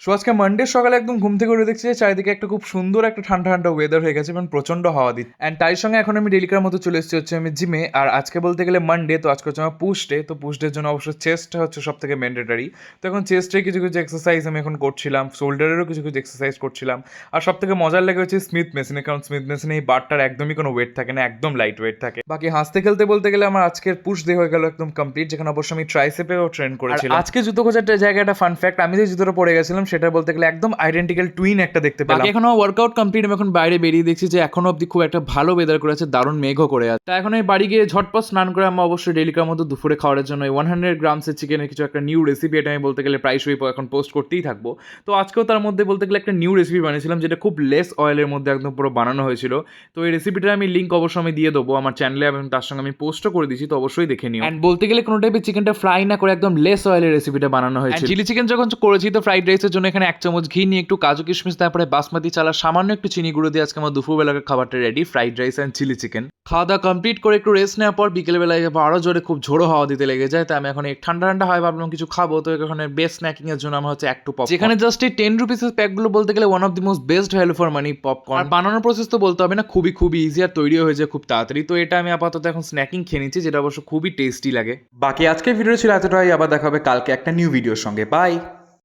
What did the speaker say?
আজকে মানডে সকালে একদম ঘুম থেকে উঠে দেখছি যে চারিদিকে একটা খুব সুন্দর একটা ঠান্ডা ঠান্ডা ওয়েদার হয়ে গেছে এবং প্রচন্ড হাওয়া দিচ্ছে। অ্যান্ড তার সঙ্গে এখন আমি ডেলিকার মতো চলে এসেছি হচ্ছে আমি জিমে। আর আজকে বলতে গেলে মানডে, তো আজকে হচ্ছে আমার পুশ ডে। তো পুশ ডের জন্য অবশ্যই চেস্টটা হচ্ছে সব থেকে ম্যান্ডেটারি। তো এখন চেস্টের কিছু কিছু এক্সারসাইজ আমি এখন করছিলাম, শোল্ডারেরও কিছু কিছু এক্সারসাইজ করছিলাম। আর সব থেকে মজার লেগে হচ্ছে স্মিথ মেশিনে, কারণ স্মিথ মেশিনে এই বারটার একদমই কোনো ওয়েট থাকে না, একদম লাইট ওয়েট থাকে। বাকি হাসতে খেলতে বলতে গেলে আমার আজকের পুশ ডে হয়ে গেল একদম কমপ্লিট, যেখানে অবশ্যই আমি ট্রাইসেপেও ট্রেন করেছিলাম। আজকে জুতো খোঁজার জায়গাটা ফান ফ্যাক্ট, আমি যে জুতোটা পরে গেছিলাম সেটা বলতে গেলে একদম আইডেন্টিক্যাল টুইন একটা দেখতে পেলাম। এখনো ওয়ার্কআউট কমপ্লিট, আমি এখন বাইরে বেরিয়ে দেখছি যে এখনো অব্দি খুব একটা ভালো ওয়েদার করে আছে, দারুণ মেঘও করে আছে। তা এখন আমি বাড়ি গিয়ে ঝটপট স্নান করে আমি অবশ্যই ডেলিকার মতো দুপুরে খাওয়ার জন্য 100 গ্রামসের চিকেনের কিছু একটা নিউ রেসিপি, এটা আমি বলতে গেলে প্রায়শই এখন পোস্ট করতেই থাকবো। তো আজকেও তার মধ্যে বলতে গেলে একটা নিউ রেসিপি বানিয়েছিলাম, যেটা খুব লেস অয়েলের মধ্যে একদম পুরো বানানো হয়েছিল। তো এই রেসিপিটার আমি লিঙ্ক অবশ্যই আমি দিয়ে দেবো আমার চ্যানেলে, এবং তার সঙ্গে আমি পোস্টও করে দিচ্ছি, তো অবশ্যই দেখে নিও। অ্যান্ড বলতে গেলে কোনো টাইপের চিকেনটা ফ্রাই না করে একদম লেস অয়েলের রেসিপিটা বানানো হয়েছে। চিলি চিকেন যখন করেছি, তো ফ্রাইড রাইসের জন্য এখানে 1 চামচ ঘি নিয়ে একটু কাজু কিশমিশ, তারপরে বাসমতি চালা, সামান্য একটু চিনি গুঁড়ো দিয়ে আজকে আমার দুপুরবেলার খাবারটা ready, fried rice and chilli chicken. খাওয়া দাওয়া কমপ্লিট করে একটু রেস্ট নেওয়ার পর বিকেলবেলায় আরো জোরে খুব ঝোড়ো হাওয়া দিতে লেগে যায়। তাই আমি এখন এই ঠান্ডা ঠান্ডা হয় ভাবলাম কিছু খাবো, তো এখানে বেস্ট স্ন্যাকিং এর জন্য আমার হচ্ছে একটু পপকর্ন, যেখানে জাস্ট এই 10 রুপিসের প্যাকগুলো বলতে গেলে one of the most best value for money popcorn. বানানোর প্রসেস তো বলতে হবে না, খুবই খুবই ইজি আর তৈরিও হয়ে যায় খুব তাড়াতাড়ি। তো এটা আমি আপাতত এখন স্ন্যাকিং খেয়ে নিচ্ছি, যেটা অবশ্য খুবই টেস্টি লাগে। বাকি আজকের ভিডিও ছিল এতটাই, আবার দেখা হবে কালকে একটা নিউ ভিডিওর সঙ্গে। বাই।